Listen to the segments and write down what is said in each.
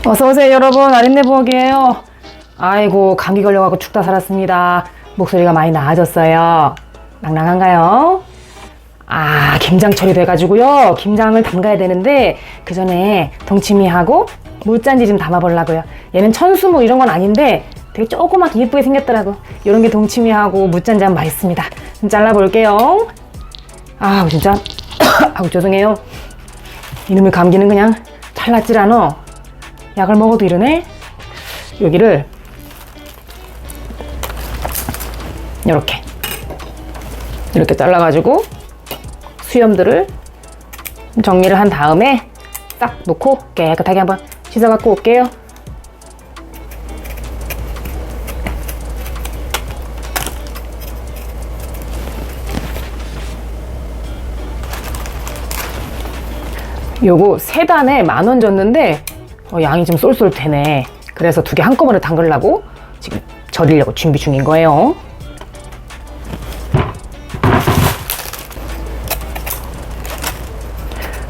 어서오세요 여러분, 아린네 부엌이에요. 아이고, 감기 걸려가지고 죽다 살았습니다. 목소리가 많이 나아졌어요. 낭낭한가요? 김장철이 돼가지고요, 김장을 담가야 되는데 그 전에 동치미하고 무짠지 좀 담아보려고요. 얘는 천수무 이런 건 아닌데 되게 조그맣게 예쁘게 생겼더라고. 이런 게 동치미하고 무짠지 하면 맛있습니다. 좀 잘라볼게요. 진짜 죄송해요. 이놈의 감기는 그냥 잘났질 않아. 약을 먹어도 이러네. 여기를 이렇게 잘라가지고 수염들을 정리를 한 다음에 싹 놓고 깨끗하게 한번 씻어 갖고 올게요. 요거 3단에 10,000원 줬는데 양이 좀 쏠쏠 되네. 그래서 2개 한꺼번에 담그려고 지금 절이려고 준비 중인 거예요.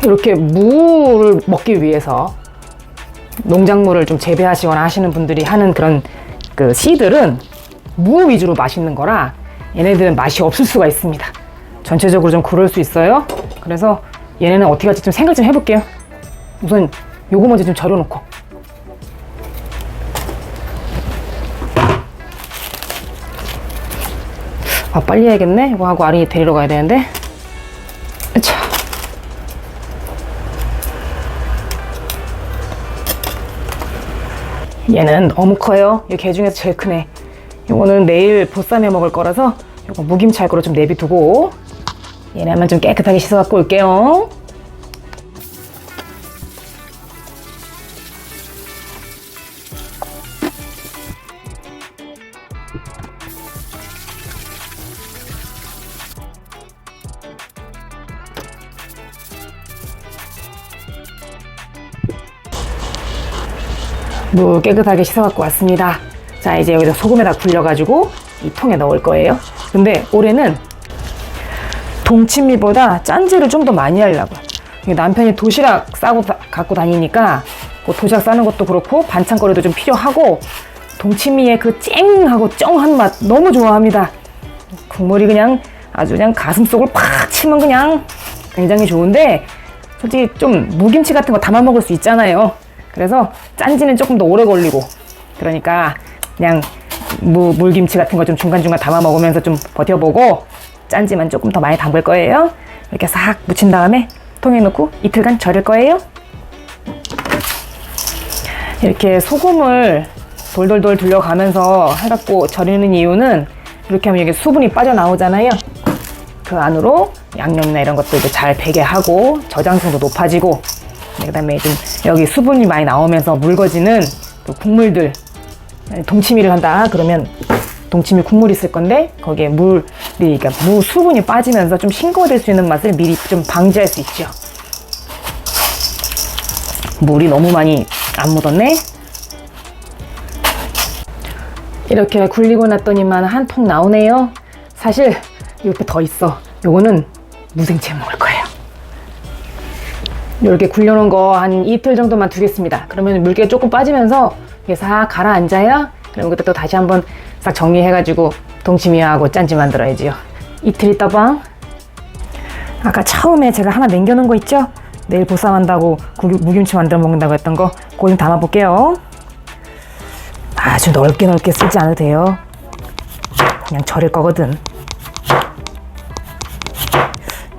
이렇게 무를 먹기 위해서 농작물을 좀 재배하시거나 하시는 분들이 하는 그런 그 씨들은 무 위주로 맛있는 거라 얘네들은 맛이 없을 수가 있습니다. 전체적으로 좀 그럴 수 있어요. 그래서 얘네는 어떻게 할지 좀 생각 좀 해볼게요. 우선 요거 먼저 좀 절여놓고. 빨리 해야겠네. 이거 하고 아린이 데리러 가야 되는데. 자. 얘는 너무 커요. 이 개 중에서 제일 크네. 요거는 내일 보쌈해 먹을 거라서 요거 무김치할거로 좀 내비두고 얘네만 좀 깨끗하게 씻어 갖고 올게요. 무 깨끗하게 씻어 갖고 왔습니다. 자, 이제 여기다 소금에다 굴려가지고 이 통에 넣을 거예요. 근데 올해는 동치미보다 짠지를 좀 더 많이 하려고요. 남편이 도시락 싸고 갖고 다니니까 그 도시락 싸는 것도 그렇고 반찬거리도 좀 필요하고 동치미의 그 쨍하고 쩡한 맛 너무 좋아합니다. 국물이 그냥 아주 그냥 가슴속을 팍 치면 그냥 굉장히 좋은데 솔직히 좀 무김치 같은 거 담아 먹을 수 있잖아요. 그래서 짠지는 조금 더 오래 걸리고 그러니까 그냥 물김치 같은 거 좀 중간중간 담아 먹으면서 좀 버텨보고 짠지만 조금 더 많이 담글 거예요. 이렇게 싹 묻힌 다음에 통에 넣고 이틀간 절일 거예요. 이렇게 소금을 돌돌돌 둘러가면서 해갖고 절이는 이유는 이렇게 하면 여기 수분이 빠져나오잖아요. 그 안으로 양념이나 이런 것도 이제 잘 배게 하고 저장성도 높아지고 그 다음에 좀 여기 수분이 많이 나오면서 묽어지는 그 국물들, 동치미를 한다 그러면 동치미 국물이 있을 건데 거기에 그러니까 무 수분이 빠지면서 좀 싱거워질 수 있는 맛을 미리 좀 방지할 수 있죠. 물이 너무 많이 안 묻었네. 이렇게 굴리고 났더니만 한 통 나오네요. 사실 이렇게 더 있어. 요거는 무생채 먹을 거예요. 이렇게 굴려놓은 거 한 이틀 정도만 두겠습니다. 그러면 물기가 조금 빠지면서 이게 싹 가라앉아요. 그럼 그때 또 다시 한번 싹 정리해가지고 동치미하고 짠지 만들어야지요. 이틀 있다 봐. 아까 처음에 제가 하나 남겨놓은 거 있죠? 내일 보쌈한다고 무김치 만들어 먹는다고 했던 거 그거 좀 담아볼게요. 아주 넓게 쓰지 않아도 돼요. 그냥 절일 거거든.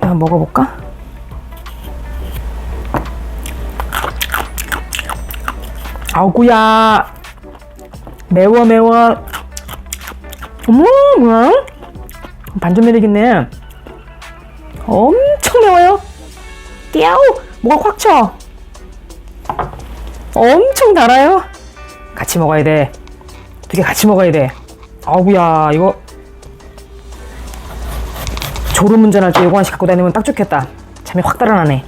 한번 먹어볼까? 아우구야, 매워. 뭐야? 반전 매력있네. 엄청 매워요. 띠아우, 뭐가 확 쳐. 엄청 달아요. 같이 먹어야 돼. 2개 같이 먹어야 돼. 아우구야, 이거 졸음운전할 때 이거 하나씩 갖고 다니면 딱 좋겠다. 잠이 확 달아나네.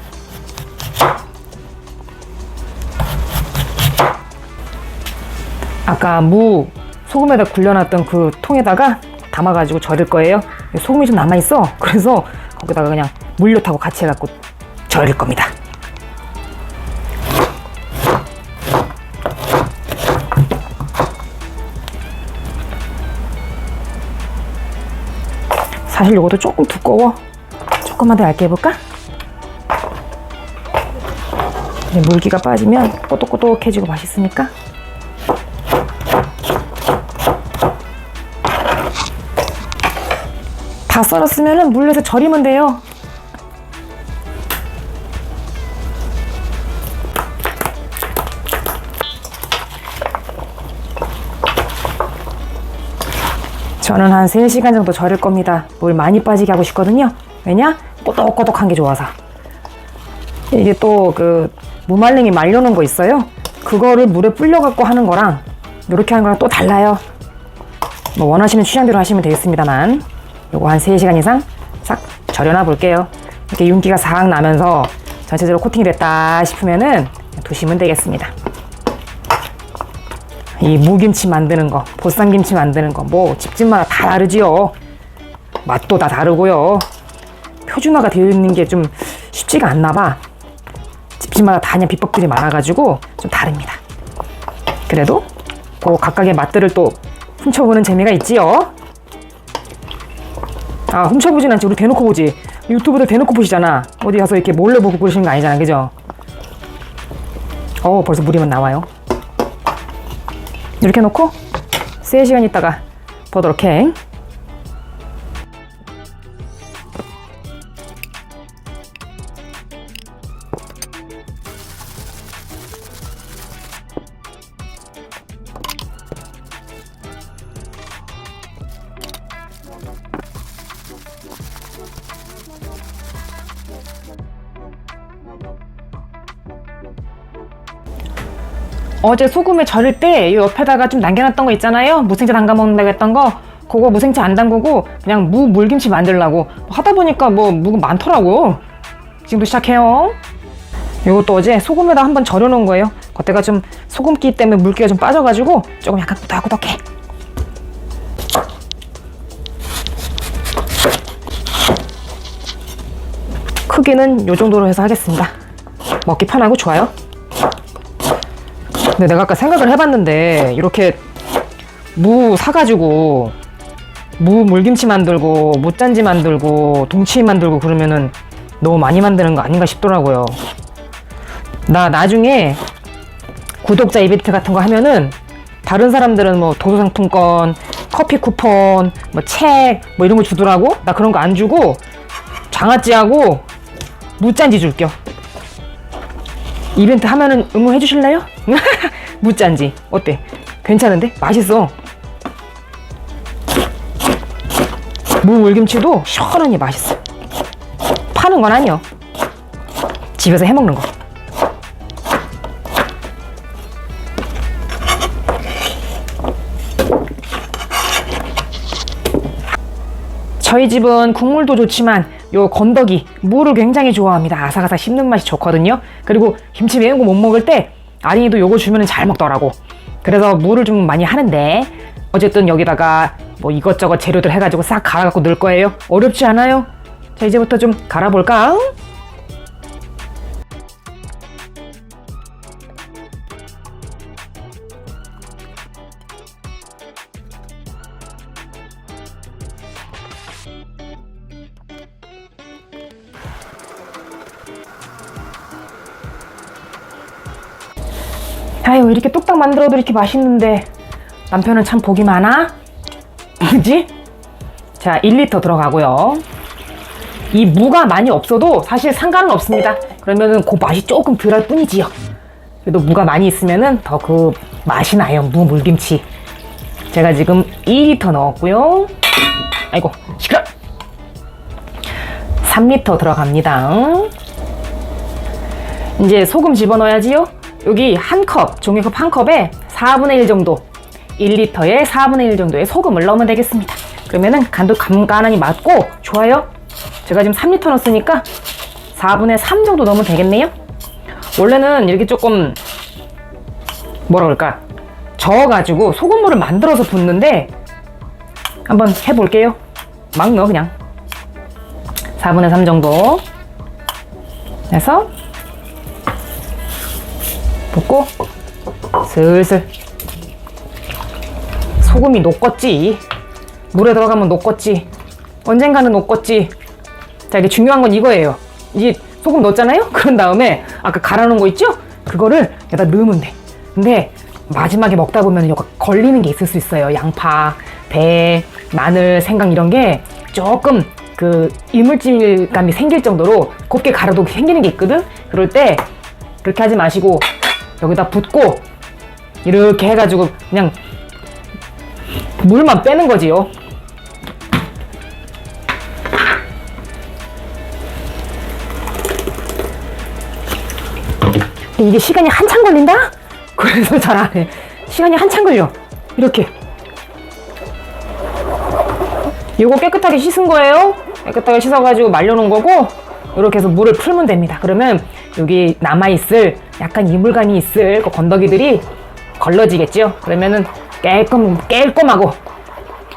아까 무 소금에다 굴려놨던 그 통에다가 담아가지고 절일 거예요. 소금이 좀 남아있어. 그래서 거기다가 그냥 물엿하고 같이 해갖고 절일 겁니다. 사실 이것도 조금 두꺼워. 조금만 더 얇게 해볼까? 이제 물기가 빠지면 꼬독꼬독해지고 맛있으니까. 다 썰었으면 물 내서 절이면 돼요. 저는 한 3시간 정도 절일 겁니다. 물 많이 빠지게 하고 싶거든요. 왜냐? 꼬독꼬독한 게 좋아서. 이게 또 그 무말랭이 말려놓은 거 있어요. 그거를 물에 불려갖고 하는 거랑 이렇게 하는 거랑 또 달라요. 뭐 원하시는 취향대로 하시면 되겠습니다만, 요거 한 3시간 이상 싹 절여놔 볼게요. 이렇게 윤기가 싹 나면서 전체적으로 코팅이 됐다 싶으면은 두시면 되겠습니다. 이 무김치 만드는 거, 보쌈김치 만드는 거, 뭐 집집마다 다 다르지요. 맛도 다 다르고요. 표준화가 되어 있는 게 좀 쉽지가 않나 봐. 집집마다 다 그냥 비법들이 많아가지고 좀 다릅니다. 그래도 그 각각의 맛들을 또 훔쳐보는 재미가 있지요. 아, 훔쳐보진 않지. 우리 대놓고 보지. 유튜브들 대놓고 보시잖아. 어디 가서 이렇게 몰래 보고 그러시는 거 아니잖아, 그죠? 벌써 물이만 나와요. 이렇게 놓고 3시간 있다가 보도록 해. 어제 소금에 절일 때 이 옆에다가 좀 남겨놨던 거 있잖아요. 무생채 담가 먹는다고 했던 거. 그거 무생채 안 담그고 그냥 무 물김치 만들려고 하다 보니까 뭐 무가 많더라고. 지금도 시작해요. 이것도 어제 소금에다 한번 절여 놓은 거예요. 그때가 좀 소금기 때문에 물기가 좀 빠져가지고 조금 약간 꾸덕꾸덕해. 크기는 이 정도로 해서 하겠습니다. 먹기 편하고 좋아요. 근데 내가 아까 생각을 해봤는데 이렇게 무 사가지고 무 물김치 만들고 무짠지 만들고 동치미 만들고 그러면은 너무 많이 만드는 거 아닌가 싶더라고요. 나 나중에 구독자 이벤트 같은 거 하면은 다른 사람들은 뭐 도서상품권, 커피 쿠폰, 뭐 책 뭐 이런 거 주더라고. 나 그런 거 안 주고 장아찌하고 무짠지 줄게요. 이벤트 하면은 응원해 주실래요? 무짠지 어때? 괜찮은데? 맛있어. 무 물김치도 시원하니 맛있어. 파는 건 아니요. 집에서 해 먹는 거. 저희 집은 국물도 좋지만 요 건더기, 무를 굉장히 좋아합니다. 아삭아삭 씹는 맛이 좋거든요. 그리고 김치 매운 거 못 먹을 때 아린이도 요거 주면 잘 먹더라고. 그래서 무를 좀 많이 하는데 어쨌든 여기다가 뭐 이것저것 재료들 해가지고 싹 갈아갖고 넣을 거예요. 어렵지 않아요? 자, 이제부터 좀 갈아볼까? 아유, 이렇게 뚝딱 만들어도 이렇게 맛있는데 남편은 참 복이 많아? 그지? 자, 1리터 들어가고요. 이 무가 많이 없어도 사실 상관은 없습니다. 그러면은 그 맛이 조금 덜할 뿐이지요. 그래도 무가 많이 있으면은 더 그 맛이 나요. 무 물김치. 제가 지금 2리터 넣었고요. 아이고, 시끄러. 3리터 들어갑니다. 이제 소금 집어넣어야지요. 여기 한 컵, 종이컵 한 컵에 4분의 1 정도, 1리터에 4분의 1 정도의 소금을 넣으면 되겠습니다. 그러면은 간도 간간하니 맞고 좋아요. 제가 지금 3리터 넣었으니까 4분의 3 정도 넣으면 되겠네요. 원래는 이렇게 조금 뭐라 그럴까, 저어가지고 소금물을 만들어서 붓는데 한번 해볼게요. 막 넣어 그냥. 4분의 3 정도 해서 붓고 슬슬. 소금이 녹겠지. 물에 들어가면 녹겠지. 언젠가는 녹겠지. 자, 이게 중요한 건 이거예요. 이 소금 넣었잖아요? 그런 다음에 아까 갈아 놓은 거 있죠? 그거를 여기다 넣으면 돼. 근데 마지막에 먹다 보면 이거 걸리는 게 있을 수 있어요. 양파, 배, 마늘, 생강 이런 게 조금 그 이물질감이 생길 정도로 곱게 갈아도 생기는 게 있거든? 그럴 때 그렇게 하지 마시고 여기다 붓고 이렇게 해가지고 그냥 물만 빼는 거지요. 근데 이게 시간이 한참 걸린다? 그래서 잘 안 해. 시간이 한참 걸려. 이렇게. 이거 깨끗하게 씻은 거예요. 깨끗하게 씻어가지고 말려놓은 거고 이렇게 해서 물을 풀면 됩니다. 그러면 여기 남아있을 약간 이물감이 있을 그 건더기들이 걸러지겠죠. 그러면은 깔끔하고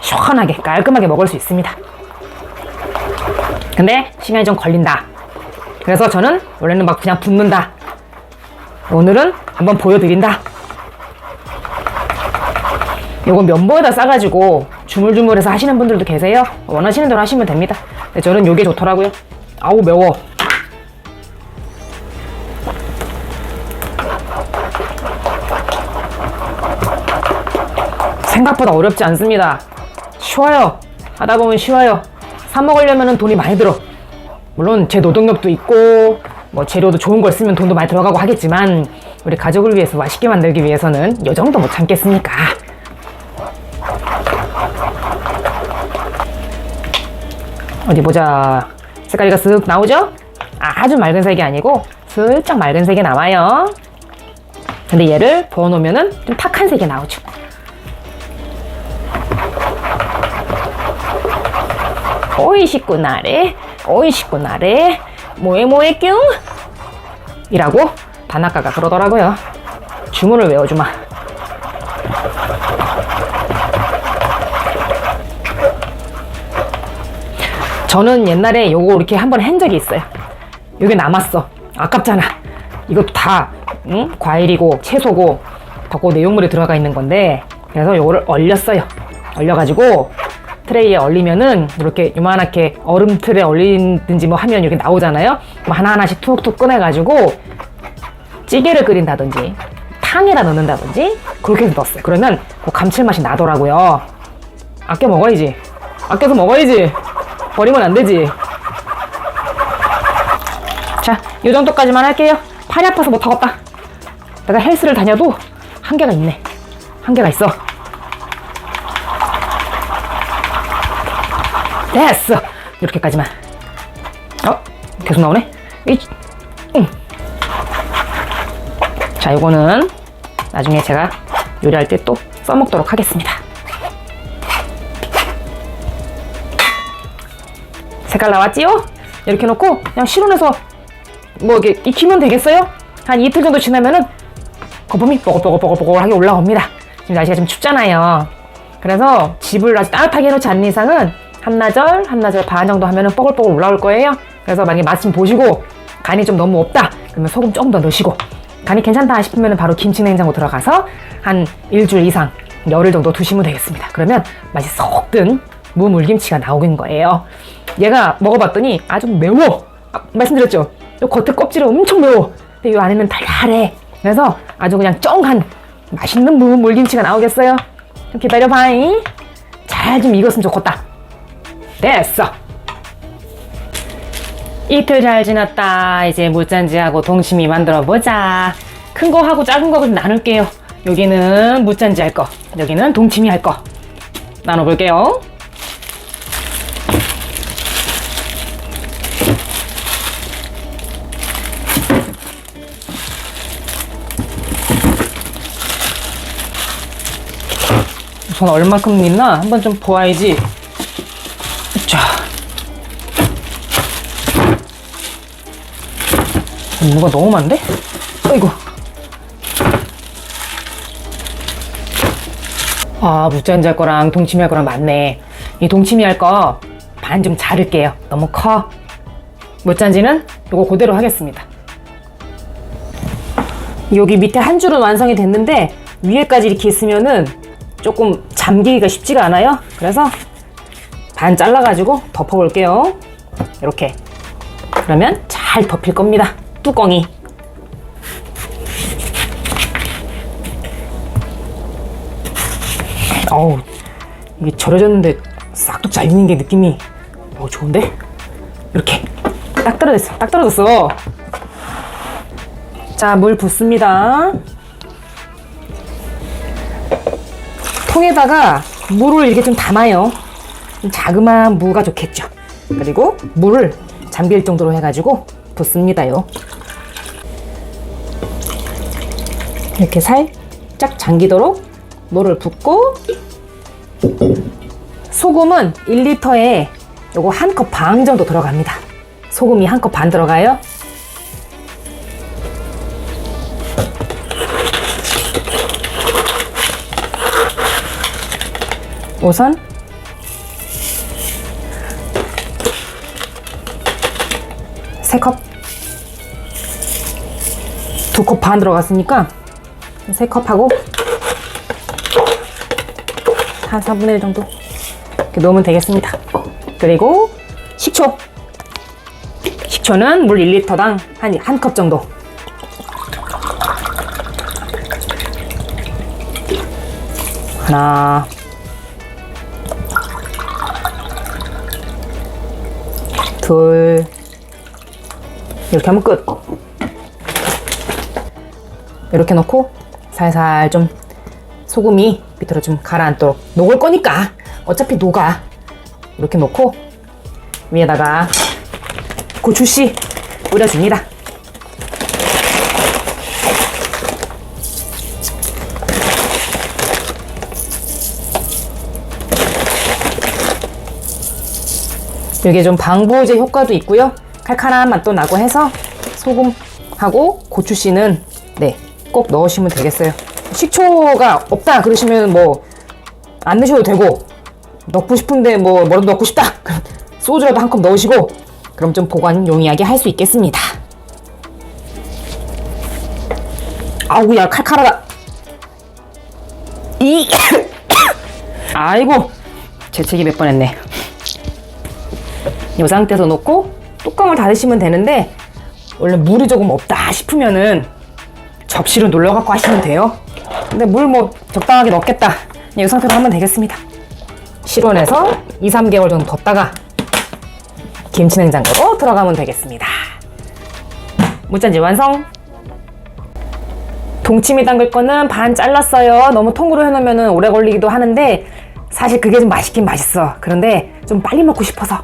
시원하게 깔끔하게 먹을 수 있습니다. 근데 시간이 좀 걸린다. 그래서 저는 원래는 막 그냥 붓는다. 오늘은 한번 보여드린다. 요거 면보에다 싸가지고 주물주물해서 하시는 분들도 계세요. 원하시는 대로 하시면 됩니다. 근데 저는 요게 좋더라고요. 아우 매워. 생각보다 어렵지 않습니다. 쉬워요. 하다 보면 쉬워요. 사 먹으려면 돈이 많이 들어. 물론 제 노동력도 있고 뭐 재료도 좋은 걸 쓰면 돈도 많이 들어가고 하겠지만 우리 가족을 위해서 맛있게 만들기 위해서는 요 정도 못 참겠습니까? 어디 보자. 색깔이가 쓱 나오죠? 아주 맑은 색이 아니고 슬쩍 맑은 색이 나와요. 근데 얘를 부어놓으면은 좀 탁한 색이 나오죠. 오이시구나래, 오이시구나래, 뭐해 뀨? 이라고 다나카가 그러더라고요. 주문을 외워주마. 저는 옛날에 요거 이렇게 한번 한 적이 있어요. 요게 남았어. 아깝잖아. 이것도 다 과일이고 채소고 덮고 내용물이 들어가 있는 건데 그래서 요거를 얼렸어요. 얼려가지고 트레이에 얼리면은 이렇게 요만하게 얼음틀에 얼리든지 뭐 하면 이렇게 나오잖아요. 뭐 하나하나씩 툭툭 꺼내가지고 찌개를 끓인다든지 탕에다 넣는다든지 그렇게 해서 넣었어요. 그러면 그 감칠맛이 나더라고요. 아껴 먹어야지. 아껴서 먹어야지. 버리면 안 되지. 자, 요 정도까지만 할게요. 팔이 아파서 못하겠다. 내가 헬스를 다녀도 한계가 있네. 한계가 있어. 됐어. 이렇게까지만. 계속 나오네. 자, 이거는 나중에 제가 요리할 때 또 써먹도록 하겠습니다. 색깔 나왔지요? 이렇게 놓고 그냥 실온에서 뭐 이렇게 익히면 되겠어요? 한 이틀 정도 지나면은 거품이 뽀글뽀글뽀글뽀글하게 올라옵니다. 지금 날씨가 좀 춥잖아요. 그래서 집을 아주 따뜻하게 해놓지 않는 이상은 한나절 반 정도 하면은 뽀글뽀글 올라올 거예요. 그래서 만약에 맛 좀 보시고 간이 좀 너무 없다 그러면 소금 조금 더 넣으시고 간이 괜찮다 싶으면 바로 김치 냉장고 들어가서 한 일주일 이상 열흘 정도 두시면 되겠습니다. 그러면 맛이 쏙 든 무물김치가 나오는 거예요. 얘가 먹어봤더니 아주 매워. 말씀드렸죠? 요 겉에 껍질은 엄청 매워. 근데 요 안에는 달달해. 그래서 아주 그냥 쩡한 맛있는 무물김치가 나오겠어요. 좀 기다려봐잉. 잘 좀 익었으면 좋겠다. 됐어. 이틀 잘 지났다. 이제 무짠지하고 동치미 만들어보자. 큰 거 하고 작은 거 나눌게요. 여기는 무짠지 할 거, 여기는 동치미 할 거 나눠볼게요. 우선 얼마큼 있나 한번 좀 보아야지. 자, 뭐가 너무 많은데? 아이고. 무짠지 할 거랑 동치미 할 거랑 많네. 이 동치미 할 거 반 좀 자를게요. 너무 커. 무짠지는 요거 그대로 하겠습니다. 여기 밑에 한 줄은 완성이 됐는데 위에까지 이렇게 있으면은 조금 잠기기가 쉽지가 않아요. 그래서 반 잘라가지고 덮어볼게요. 이렇게. 그러면 잘 덮일 겁니다. 뚜껑이. 어우, 이게 절여졌는데 싹둑 잘 익는 게 느낌이 좋은데? 이렇게 딱 떨어졌어. 딱 떨어졌어. 자, 물 붓습니다. 통에다가 물을 이렇게 좀 담아요. 좀 자그마한 무가 좋겠죠. 그리고 물을 잠길 정도로 해가지고 붓습니다요. 이렇게 살짝 잠기도록 물을 붓고, 소금은 1리터에 요거 1컵 반 정도 들어갑니다. 소금이 1컵 반 들어가요. 우선 세 컵, 2컵 반 들어갔으니까 3컵하고 한 4분의 1 정도 이렇게 넣으면 되겠습니다. 그리고 식초는 물 1리터당 한 1컵 정도. 하나, 둘, 이렇게 하면 끝. 이렇게 넣고 살살 좀 소금이 밑으로 좀 가라앉도록, 녹을 거니까 어차피 녹아. 이렇게 넣고 위에다가 고추씨 뿌려줍니다. 이게 좀 방부제 효과도 있고요. 칼칼한 맛도 나고 해서 소금하고 고추씨는 꼭 넣으시면 되겠어요. 식초가 없다 그러시면 뭐 안 넣으셔도 되고, 넣고 싶은데 뭐라도 넣고 싶다 그럼 소주라도 1컵 넣으시고, 그럼 좀 보관 용이하게 할 수 있겠습니다. 아우야, 칼칼하다. 아이고, 재채기 몇 번 했네. 이 상태에서 놓고 뚜껑을 닫으시면 되는데, 원래 물이 조금 없다 싶으면은 접시로 눌러갖고 하시면 돼요. 근데 물 뭐 적당하게 넣겠다, 이 상태로 하면 되겠습니다. 실온에서 2, 3개월 정도 뒀다가 김치냉장고로 들어가면 되겠습니다. 무짠지 완성! 동치미 담글 거는 반 잘랐어요. 너무 통으로 해놓으면 오래 걸리기도 하는데 사실 그게 좀 맛있긴 맛있어. 그런데 좀 빨리 먹고 싶어서,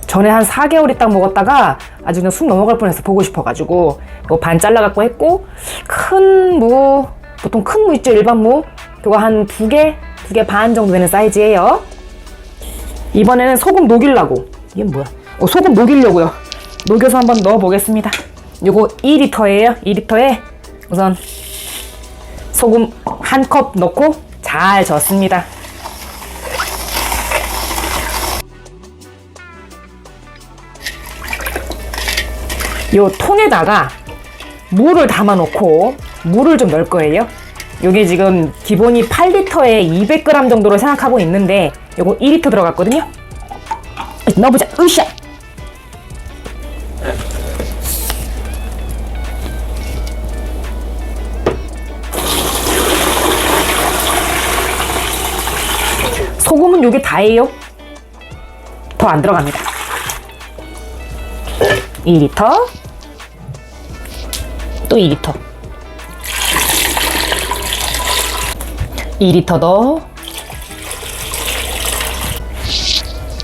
전에 한 4개월 있다 먹었다가 아주 그냥 숨 넘어갈 뻔해서 보고 싶어가지고 이거 반 잘라갖고 했고, 큰 무, 보통 큰 무 있죠, 일반 무, 그거 한 2개 반 정도 되는 사이즈예요. 이번에는 소금 녹이려고, 이게 뭐야? 소금 녹이려고요. 녹여서 한번 넣어보겠습니다. 요거 2리터예요. 2리터에 우선 소금 1컵 넣고 잘 저었습니다. 요 통에다가 물을 담아 놓고 물을 좀 넣을 거예요. 요게 지금 기본이 8리터에 200g 정도로 생각하고 있는데 요거 2리터 들어갔거든요. 넣어보자. 으쌰! 소금은 요게 다예요. 더 안 들어갑니다. 2리터, 또 2리터, 2리터 더,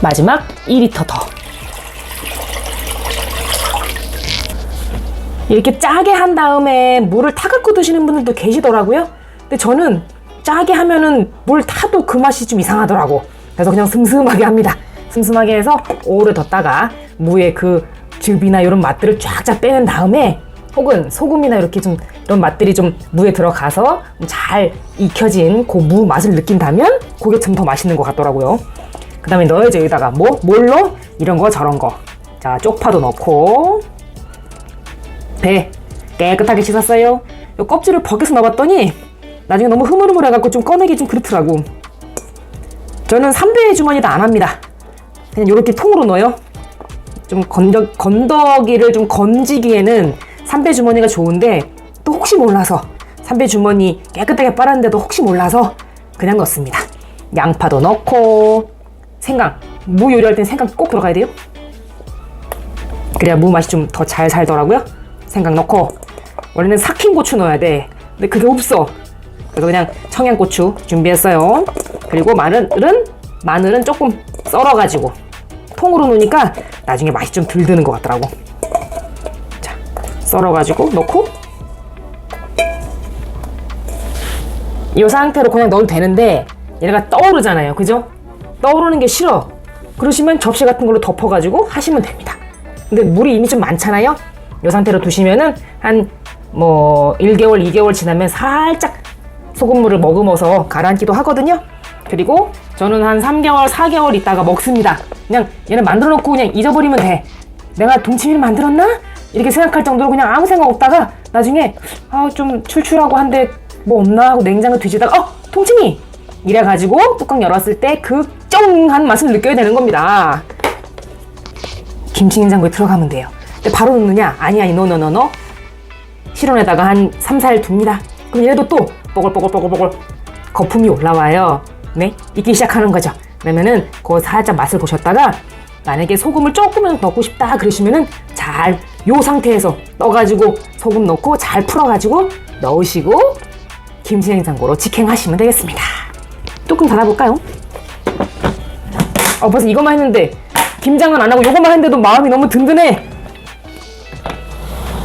마지막 2리터 더. 이렇게 짜게 한 다음에 물을 타갖고 드시는 분들도 계시더라고요. 근데 저는 짜게 하면은 물 타도 그 맛이 좀 이상하더라고. 그래서 그냥 슴슴하게 합니다. 슴슴하게 해서 오래 뒀다가 무의 그 즙이나 이런 맛들을 쫙쫙 빼낸 다음에, 혹은 소금이나 이렇게 좀 이런 맛들이 좀 무에 들어가서 잘 익혀진 그 무 맛을 느낀다면 그게 좀 더 맛있는 것 같더라고요. 그 다음에 넣어야죠. 여기다가 뭘로? 이런 거 저런 거. 자, 쪽파도 넣고, 배 깨끗하게 씻었어요. 이 껍질을 벗겨서 넣어봤더니 나중에 너무 흐물흐물해갖고 좀 꺼내기 좀 그렇더라고. 저는 3배의 주머니다 안 합니다. 그냥 이렇게 통으로 넣어요. 좀 건더기를 좀 건지기에는 삼배 주머니가 좋은데 또 혹시 몰라서 삼배 주머니 깨끗하게 빨았는데도 혹시 몰라서 그냥 넣습니다. 양파도 넣고 생강, 무 요리할 땐 생강 꼭 들어가야 돼요. 그래야 무 맛이 좀 더 잘 살더라고요. 생강 넣고 원래는 삭힌 고추 넣어야 돼. 근데 그게 없어. 그래서 그냥 청양고추 준비했어요. 그리고 마늘은 조금 썰어가지고 통으로 넣으니까 나중에 맛이 좀 덜 드는 것 같더라고. 자, 썰어가지고 넣고 이 상태로 그냥 넣어도 되는데 얘가 떠오르잖아요. 그죠? 떠오르는 게 싫어. 그러시면 접시 같은 걸로 덮어가지고 하시면 됩니다. 근데 물이 이미 좀 많잖아요. 이 상태로 두시면은 한 1개월, 2개월 지나면 살짝 소금물을 머금어서 가라앉기도 하거든요. 그리고 저는 한 3개월, 4개월 있다가 먹습니다. 그냥 얘는 만들어 놓고 그냥 잊어버리면 돼. 내가 동치미를 만들었나? 이렇게 생각할 정도로 그냥 아무 생각 없다가 나중에 좀 출출하고 한데 뭐 없나 하고 냉장고 뒤지다가 동치미! 이래가지고 뚜껑 열었을 때 그 쩡한 맛을 느껴야 되는 겁니다. 김치 냉장고에 들어가면 돼요. 근데 바로 넣느냐? 아니, 노. 실온에다가 한 3, 4일 둡니다. 그럼 얘도 또 뽀글뽀글 거품이 올라와요. 네? 익기 시작하는 거죠. 그러면은 그거 살짝 맛을 보셨다가 만약에 소금을 조금만 넣고 싶다 그러시면은 요 상태에서 떠가지고 소금 넣고 잘 풀어가지고 넣으시고 김치 냉장고로 직행하시면 되겠습니다. 뚜껑 닫아볼까요? 벌써 이것만 했는데 김장은 안 하고 이것만 했는데도 마음이 너무 든든해.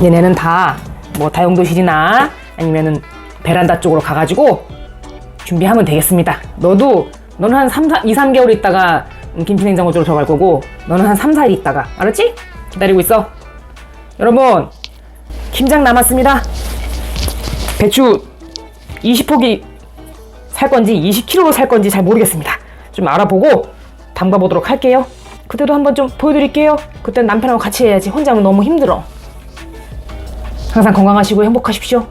얘네는 다 다용도실이나 아니면은 베란다 쪽으로 가가지고 준비하면 되겠습니다. 너는 한 2, 3개월 있다가 김치냉장고 쪽으로 들어갈 거고 너는 한 3, 4일 있다가 알았지? 기다리고 있어. 여러분 김장 남았습니다. 배추 20포기 살 건지 20kg로 살 건지 잘 모르겠습니다. 좀 알아보고 담가보도록 할게요. 그때도 한번 좀 보여드릴게요. 그땐 남편하고 같이 해야지. 혼자 하면 너무 힘들어. 항상 건강하시고 행복하십시오.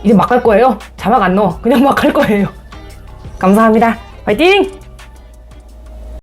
이제 막 갈 거예요. 자막 안 넣어. 그냥 막 갈 거예요. 감사합니다. 화이팅!